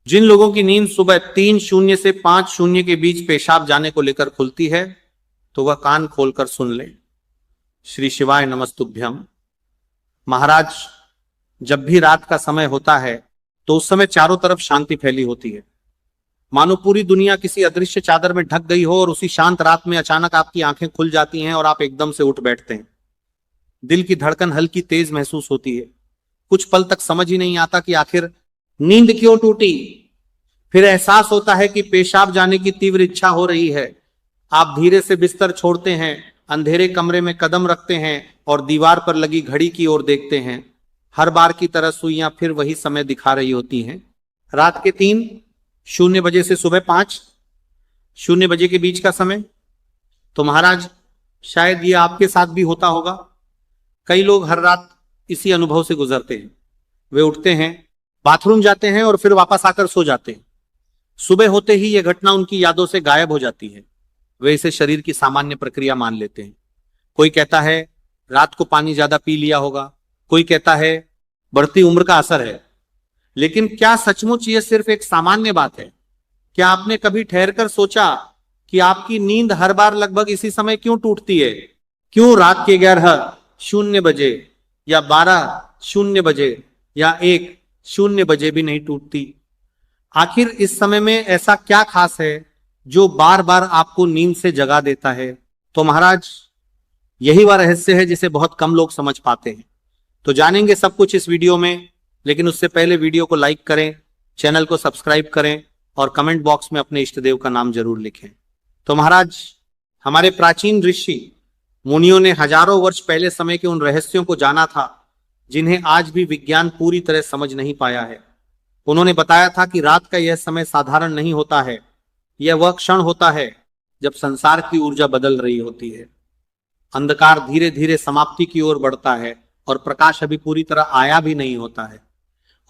जिन लोगों की नींद सुबह 3:00 से 5:00 के बीच पेशाब जाने को लेकर खुलती है तो वह कान खोलकर सुन ले। श्री शिवाय नमस्तुभ्यम। महाराज, जब भी रात का समय होता है तो उस समय चारों तरफ शांति फैली होती है, मानो पूरी दुनिया किसी अदृश्य चादर में ढक गई हो, और उसी शांत रात में अचानक आपकी आंखें खुल जाती हैं और आप एकदम से उठ बैठते हैं। दिल की धड़कन हल्की तेज महसूस होती है। कुछ पल तक समझ ही नहीं आता कि आखिर नींद क्यों टूटी। फिर एहसास होता है कि पेशाब जाने की तीव्र इच्छा हो रही है। आप धीरे से बिस्तर छोड़ते हैं, अंधेरे कमरे में कदम रखते हैं और दीवार पर लगी घड़ी की ओर देखते हैं। हर बार की तरह सुइयां फिर वही समय दिखा रही होती हैं, रात के 3:00 से सुबह 5:00 के बीच का समय। तो महाराज, शायद ये आपके साथ भी होता होगा। कई लोग हर रात इसी अनुभव से गुजरते हैं। वे उठते हैं, बाथरूम जाते हैं और फिर वापस आकर सो जाते हैं। सुबह होते ही यह घटना उनकी यादों से गायब हो जाती है। वे इसे शरीर की सामान्य प्रक्रिया मान लेते हैं। कोई कहता है रात को पानी ज्यादा पी लिया होगा, कोई कहता है बढ़ती उम्र का असर है। लेकिन क्या सचमुच ये सिर्फ एक सामान्य बात है? क्या आपने कभी ठहरकर सोचा कि आपकी नींद हर बार लगभग इसी समय क्यों टूटती है? क्यों रात के 11:00 या 12:00 या 1:00 भी नहीं टूटती? आखिर इस समय में ऐसा क्या खास है जो बार बार आपको नींद से जगा देता है? तो महाराज, यही वह रहस्य है जिसे बहुत कम लोग समझ पाते हैं। तो जानेंगे सब कुछ इस वीडियो में, लेकिन उससे पहले वीडियो को लाइक करें, चैनल को सब्सक्राइब करें और कमेंट बॉक्स में अपने इष्ट देव का नाम जरूर लिखें। तो महाराज, हमारे प्राचीन ऋषि मुनियों ने हजारों वर्ष पहले समय के उन रहस्यों को जाना था जिन्हें आज भी विज्ञान पूरी तरह समझ नहीं पाया है। उन्होंने बताया था कि रात का यह समय साधारण नहीं होता है। यह वह क्षण होता है जब संसार की ऊर्जा बदल रही होती है। अंधकार धीरे धीरे समाप्ति की ओर बढ़ता है और प्रकाश अभी पूरी तरह आया भी नहीं होता है।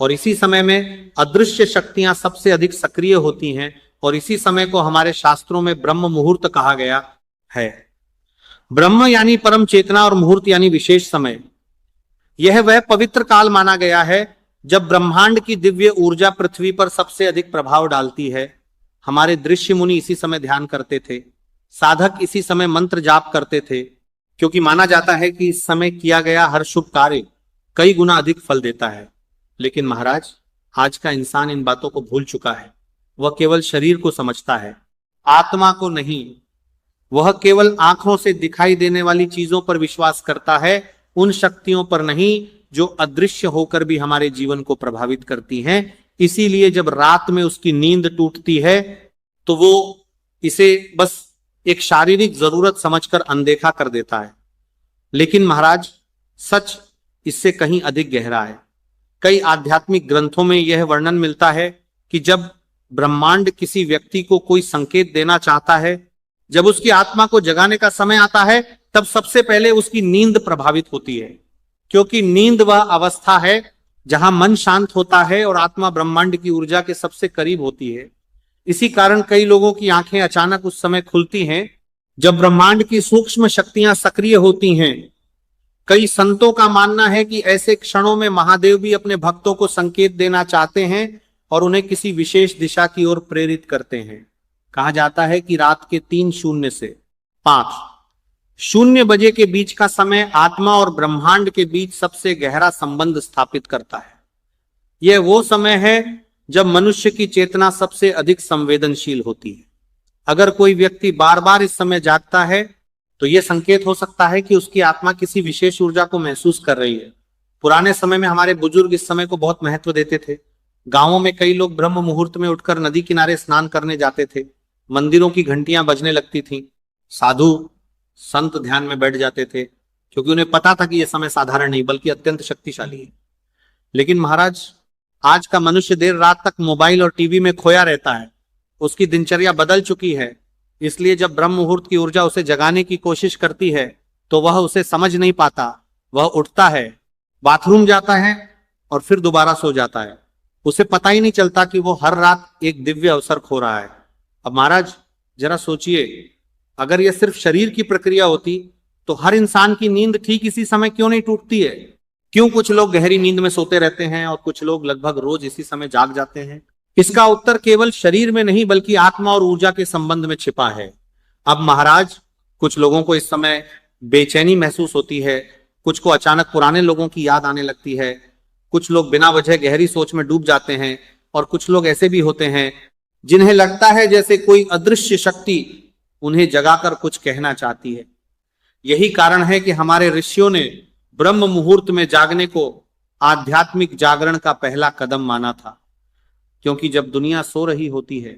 और इसी समय में अदृश्य शक्तियां सबसे अधिक सक्रिय होती हैं, और इसी समय को हमारे शास्त्रों में ब्रह्म मुहूर्त कहा गया है। ब्रह्म यानी परम चेतना और मुहूर्त यानी विशेष समय। यह वह पवित्र काल माना गया है जब ब्रह्मांड की दिव्य ऊर्जा पृथ्वी पर सबसे अधिक प्रभाव डालती है। हमारे ऋषि मुनि इसी समय ध्यान करते थे, साधक इसी समय मंत्र जाप करते थे, क्योंकि माना जाता है कि इस समय किया गया हर शुभ कार्य कई गुना अधिक फल देता है। लेकिन महाराज, आज का इंसान इन बातों को भूल चुका है। वह केवल शरीर को समझता है, आत्मा को नहीं। वह केवल आंखों से दिखाई देने वाली चीजों पर विश्वास करता है, उन शक्तियों पर नहीं जो अदृश्य होकर भी हमारे जीवन को प्रभावित करती हैं। इसीलिए जब रात में उसकी नींद टूटती है तो वो इसे बस एक शारीरिक जरूरत समझकर अनदेखा कर देता है। लेकिन महाराज, सच इससे कहीं अधिक गहरा है। कई आध्यात्मिक ग्रंथों में यह वर्णन मिलता है कि जब ब्रह्मांड किसी व्यक्ति को कोई संकेत देना चाहता है, जब उसकी आत्मा को जगाने का समय आता है, तब सबसे पहले उसकी नींद प्रभावित होती है। क्योंकि नींद वह अवस्था है जहां मन शांत होता है और आत्मा ब्रह्मांड की ऊर्जा के सबसे करीब होती है। इसी कारण कई लोगों की आंखें अचानक उस समय खुलती हैं जब ब्रह्मांड की सूक्ष्म शक्तियां सक्रिय होती हैं। कई संतों का मानना है कि ऐसे क्षणों में महादेव भी अपने भक्तों को संकेत देना चाहते हैं और उन्हें किसी विशेष दिशा की ओर प्रेरित करते हैं। कहा जाता है कि रात के 3:00 से 5:00 के बीच का समय आत्मा और ब्रह्मांड के बीच सबसे गहरा संबंध स्थापित करता है। यह वो समय है जब मनुष्य की चेतना सबसे अधिक संवेदनशील होती है। अगर कोई व्यक्ति बार बार इस समय जागता है तो यह संकेत हो सकता है कि उसकी आत्मा किसी विशेष ऊर्जा को महसूस कर रही है। पुराने समय में हमारे बुजुर्ग इस समय को बहुत महत्व देते थे। गांवों में कई लोग ब्रह्म मुहूर्त में उठकर नदी किनारे स्नान करने जाते थे। मंदिरों की घंटियां बजने लगती थीं। साधु संत ध्यान में बैठ जाते थे, क्योंकि उन्हें पता था कि यह समय साधारण नहीं बल्कि अत्यंत शक्तिशाली है। लेकिन महाराज, आज का मनुष्य देर रात तक मोबाइल और टीवी में खोया रहता है। उसकी दिनचर्या बदल चुकी है। इसलिए जब ब्रह्म मुहूर्त की ऊर्जा उसे जगाने की कोशिश करती है तो वह उसे समझ नहीं पाता। वह उठता है, बाथरूम जाता है और फिर दोबारा सो जाता है। उसे पता ही नहीं चलता कि वो हर रात एक दिव्य अवसर खो रहा है। अब महाराज, जरा सोचिए, अगर यह सिर्फ शरीर की प्रक्रिया होती तो हर इंसान की नींद ठीक इसी समय क्यों नहीं टूटती है? क्यों कुछ लोग गहरी नींद में सोते रहते हैं और कुछ लोग लगभग रोज इसी समय जाग जाते हैं? इसका उत्तर केवल शरीर में नहीं बल्कि आत्मा और ऊर्जा के संबंध में छिपा है। अब महाराज, कुछ लोगों को इस समय बेचैनी महसूस होती है, कुछ को अचानक पुराने लोगों की याद आने लगती है, कुछ लोग बिना वजह गहरी सोच में डूब जाते हैं, और कुछ लोग ऐसे भी होते हैं जिन्हें लगता है जैसे कोई अदृश्य शक्ति उन्हें जगाकर कुछ कहना चाहती है। यही कारण है कि हमारे ऋषियों ने ब्रह्म मुहूर्त में जागने को आध्यात्मिक जागरण का पहला कदम माना था, क्योंकि जब दुनिया सो रही होती है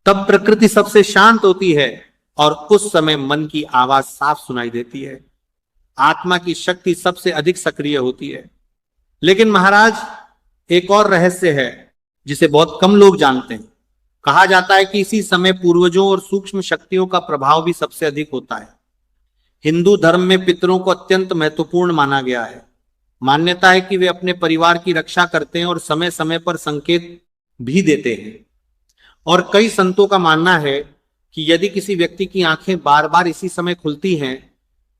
तब प्रकृति सबसे शांत होती है और उस समय मन की आवाज साफ सुनाई देती है, आत्मा की शक्ति सबसे अधिक सक्रिय होती है। लेकिन महाराज, एक और रहस्य है जिसे बहुत कम लोग जानते हैं। कहा जाता है कि इसी समय पूर्वजों और सूक्ष्म शक्तियों का प्रभाव भी सबसे अधिक होता है। हिंदू धर्म में पितरों को अत्यंत महत्वपूर्ण माना गया है। मान्यता है कि वे अपने परिवार की रक्षा करते हैं और समय समय पर संकेत भी देते हैं। और कई संतों का मानना है कि यदि किसी व्यक्ति की आंखें बार बार इसी समय खुलती हैं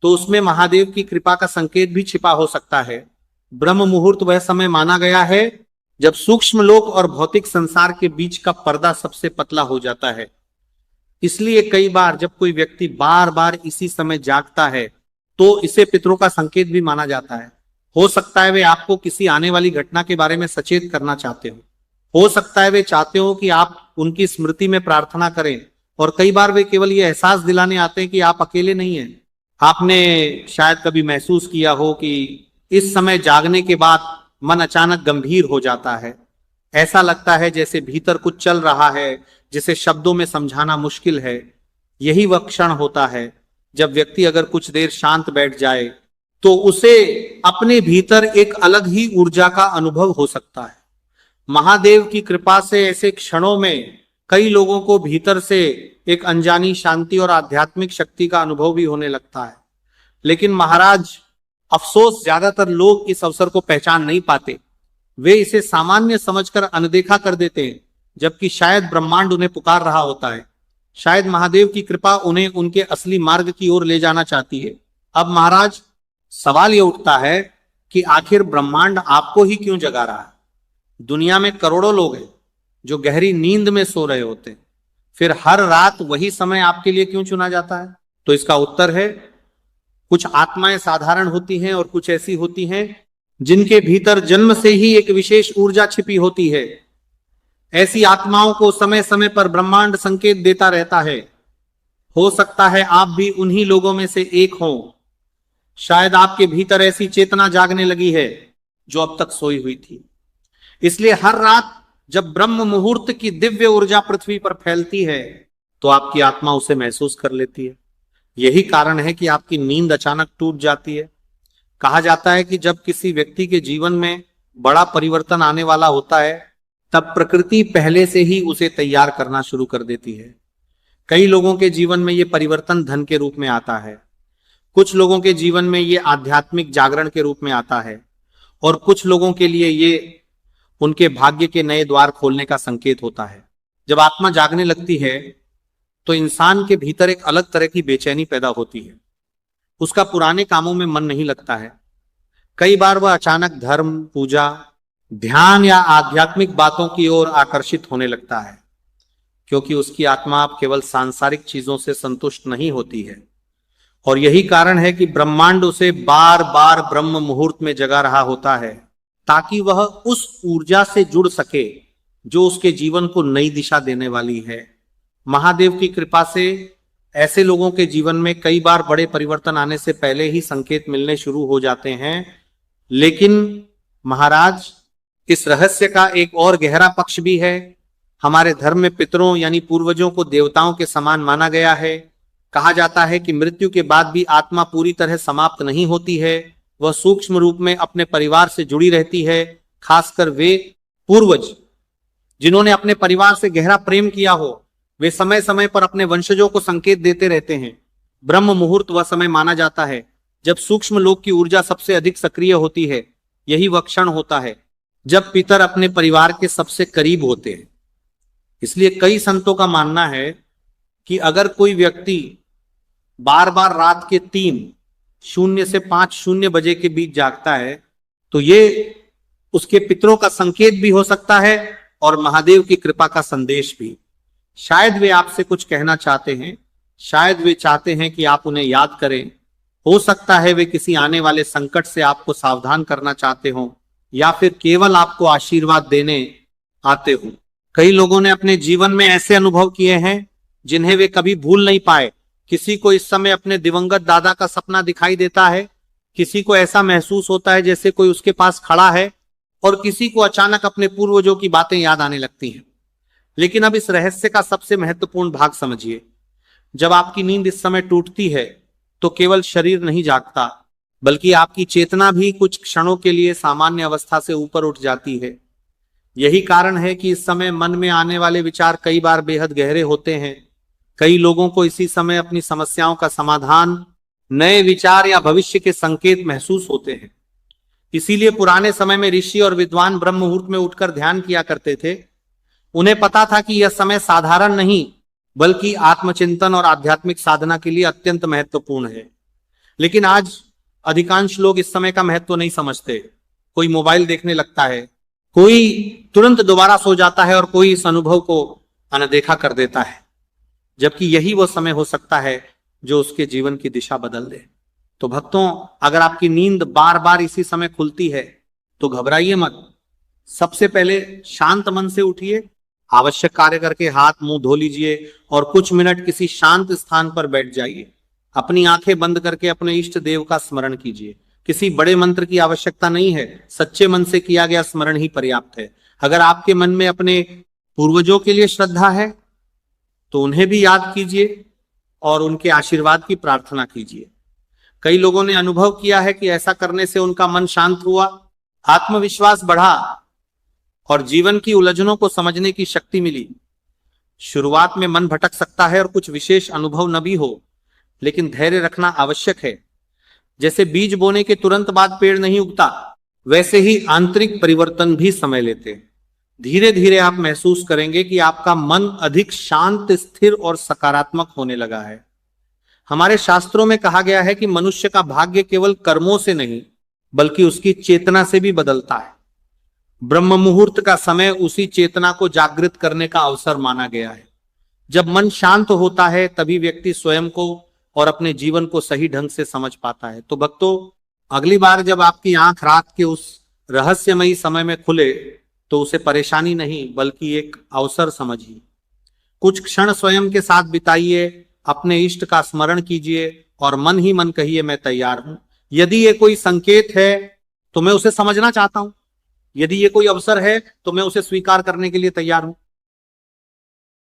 तो उसमें महादेव की कृपा का संकेत भी छिपा हो सकता है। ब्रह्म मुहूर्त वह समय माना गया है जब सूक्ष्म लोक और भौतिक संसार के बीच का पर्दा सबसे पतला हो जाता है। इसलिए कई बार जब कोई व्यक्ति बार बार इसी समय जागता है तो इसे पितरों का संकेत भी माना जाता है। हो सकता है वे आपको किसी आने वाली घटना के बारे में सचेत करना चाहते हो सकता है वे चाहते हो कि आप उनकी स्मृति में प्रार्थना करें, और कई बार वे केवल ये एहसास दिलाने आते हैं कि आप अकेले नहीं हैं। आपने शायद कभी महसूस किया हो कि इस समय जागने के बाद मन अचानक गंभीर हो जाता है। ऐसा लगता है जैसे भीतर कुछ चल रहा है जिसे शब्दों में समझाना मुश्किल है। यही वह क्षण होता है जब व्यक्ति अगर कुछ देर शांत बैठ जाए तो उसे अपने भीतर एक अलग ही ऊर्जा का अनुभव हो सकता है। महादेव की कृपा से ऐसे क्षणों में कई लोगों को भीतर से एक अनजानी शांति और आध्यात्मिक शक्ति का अनुभव भी होने लगता है। लेकिन महाराज, अफसोस ज्यादातर लोग इस अवसर को पहचान नहीं पाते। वे इसे सामान्य समझकर अनदेखा कर देते हैं, जबकि शायद ब्रह्मांड उन्हें पुकार रहा होता है। शायद महादेव की कृपा उन्हें उनके असली मार्ग की ओर ले जाना चाहती है। अब महाराज, सवाल यह उठता है कि आखिर ब्रह्मांड आपको ही क्यों जगा रहा है? दुनिया में करोड़ों लोग हैं जो गहरी नींद में सो रहे होते हैं, फिर हर रात वही समय आपके लिए क्यों चुना जाता है? तो इसका उत्तर है, कुछ आत्माएं साधारण होती हैं और कुछ ऐसी होती हैं जिनके भीतर जन्म से ही एक विशेष ऊर्जा छिपी होती है। ऐसी आत्माओं को समय समय पर ब्रह्मांड संकेत देता रहता है। हो सकता है आप भी उन्हीं लोगों में से एक हों। शायद आपके भीतर ऐसी चेतना जागने लगी है जो अब तक सोई हुई थी। इसलिए हर रात जब ब्रह्म मुहूर्त की दिव्य ऊर्जा पृथ्वी पर फैलती है तो आपकी आत्मा उसे महसूस कर लेती है। यही कारण है कि आपकी नींद अचानक टूट जाती है। कहा जाता है कि जब किसी व्यक्ति के जीवन में बड़ा परिवर्तन आने वाला होता है तब प्रकृति पहले से ही उसे तैयार करना शुरू कर देती है। कई लोगों के जीवन में यह परिवर्तन धन के रूप में आता है, कुछ लोगों के जीवन में यह आध्यात्मिक जागरण के रूप में आता है, और कुछ लोगों के लिए ये उनके भाग्य के नए द्वार खोलने का संकेत होता है। जब आत्मा जागने लगती है तो इंसान के भीतर एक अलग तरह की बेचैनी पैदा होती है। उसका पुराने कामों में मन नहीं लगता है। कई बार वह अचानक धर्म, पूजा, ध्यान या आध्यात्मिक बातों की ओर आकर्षित होने लगता है, क्योंकि उसकी आत्मा अब केवल सांसारिक चीजों से संतुष्ट नहीं होती है। और यही कारण है कि ब्रह्मांड उसे बार बार ब्रह्म मुहूर्त में जगा रहा होता है, ताकि वह उस ऊर्जा से जुड़ सके जो उसके जीवन को नई दिशा देने वाली है। महादेव की कृपा से ऐसे लोगों के जीवन में कई बार बड़े परिवर्तन आने से पहले ही संकेत मिलने शुरू हो जाते हैं। लेकिन महाराज, इस रहस्य का एक और गहरा पक्ष भी है। हमारे धर्म में पितरों यानी पूर्वजों को देवताओं के समान माना गया है। कहा जाता है कि मृत्यु के बाद भी आत्मा पूरी तरह समाप्त नहीं होती है, वह सूक्ष्म रूप में अपने परिवार से जुड़ी रहती है। खासकर वे पूर्वज जिन्होंने अपने परिवार से गहरा प्रेम किया हो, वे समय समय पर अपने वंशजों को संकेत देते रहते हैं। ब्रह्म मुहूर्त वह समय माना जाता है जब सूक्ष्म लोक की ऊर्जा सबसे अधिक सक्रिय होती है। यही वह क्षण होता है जब पितर अपने परिवार के सबसे करीब होते हैं। इसलिए कई संतों का मानना है कि अगर कोई व्यक्ति बार बार रात के 3:00 से 5:00 बजे के बीच जागता है तो ये उसके पितरों का संकेत भी हो सकता है और महादेव की कृपा का संदेश भी। शायद वे आपसे कुछ कहना चाहते हैं, शायद वे चाहते हैं कि आप उन्हें याद करें। हो सकता है वे किसी आने वाले संकट से आपको सावधान करना चाहते हो, या फिर केवल आपको आशीर्वाद देने आते हो। कई लोगों ने अपने जीवन में ऐसे अनुभव किए हैं जिन्हें वे कभी भूल नहीं पाए। किसी को इस समय अपने दिवंगत दादा का सपना दिखाई देता है, किसी को ऐसा महसूस होता है जैसे कोई उसके पास खड़ा है, और किसी को अचानक अपने पूर्वजों की बातें याद आने लगती हैं। लेकिन अब इस रहस्य का सबसे महत्वपूर्ण भाग समझिए। जब आपकी नींद इस समय टूटती है तो केवल शरीर नहीं जागता, बल्कि आपकी चेतना भी कुछ क्षणों के लिए सामान्य अवस्था से ऊपर उठ जाती है। यही कारण है कि इस समय मन में आने वाले विचार कई बार बेहद गहरे होते हैं। कई लोगों को इसी समय अपनी समस्याओं का समाधान, नए विचार या भविष्य के संकेत महसूस होते हैं। इसीलिए पुराने समय में ऋषि और विद्वान ब्रह्म मुहूर्त में उठकर ध्यान किया करते थे। उन्हें पता था कि यह समय साधारण नहीं, बल्कि आत्मचिंतन और आध्यात्मिक साधना के लिए अत्यंत महत्वपूर्ण है। लेकिन आज अधिकांश लोग इस समय का महत्व नहीं समझते। कोई मोबाइल देखने लगता है, कोई तुरंत दोबारा सो जाता है और कोई इस अनुभव को अनदेखा कर देता है, जबकि यही वो समय हो सकता है जो उसके जीवन की दिशा बदल दे। तो भक्तों, अगर आपकी नींद बार बार इसी समय खुलती है तो घबराइए मत। सबसे पहले शांत मन से उठिए, आवश्यक कार्य करके हाथ मुंह धो लीजिए और कुछ मिनट किसी शांत स्थान पर बैठ जाइए। अपनी आंखें बंद करके अपने इष्ट देव का स्मरण कीजिए। किसी बड़े मंत्र की आवश्यकता नहीं है, सच्चे मन से किया गया स्मरण ही पर्याप्त है। अगर आपके मन में अपने पूर्वजों के लिए श्रद्धा है तो उन्हें भी याद कीजिए और उनके आशीर्वाद की प्रार्थना कीजिए। कई लोगों ने अनुभव किया है कि ऐसा करने से उनका मन शांत हुआ, आत्मविश्वास बढ़ा और जीवन की उलझनों को समझने की शक्ति मिली। शुरुआत में मन भटक सकता है और कुछ विशेष अनुभव न भी हो, लेकिन धैर्य रखना आवश्यक है। जैसे बीज बोने के तुरंत बाद पेड़ नहीं उगता, वैसे ही आंतरिक परिवर्तन भी समय लेते हैं। धीरे धीरे आप महसूस करेंगे कि आपका मन अधिक शांत, स्थिर और सकारात्मक होने लगा है। हमारे शास्त्रों में कहा गया है कि मनुष्य का भाग्य केवल कर्मों से नहीं, बल्कि उसकी चेतना से भी बदलता है। ब्रह्म मुहूर्त का समय उसी चेतना को जागृत करने का अवसर माना गया है। जब मन शांत होता है तभी व्यक्ति स्वयं को और अपने जीवन को सही ढंग से समझ पाता है। तो भक्तों, अगली बार जब आपकी आंख रात के उस रहस्यमयी समय में खुले तो उसे परेशानी नहीं, बल्कि एक अवसर समझिए। कुछ क्षण स्वयं के साथ बिताइए, अपने इष्ट का स्मरण कीजिए और मन ही मन कहिए, मैं तैयार हूं। यदि ये कोई संकेत है तो मैं उसे समझना चाहता हूं, यदि ये कोई अवसर है तो मैं उसे स्वीकार करने के लिए तैयार हूं।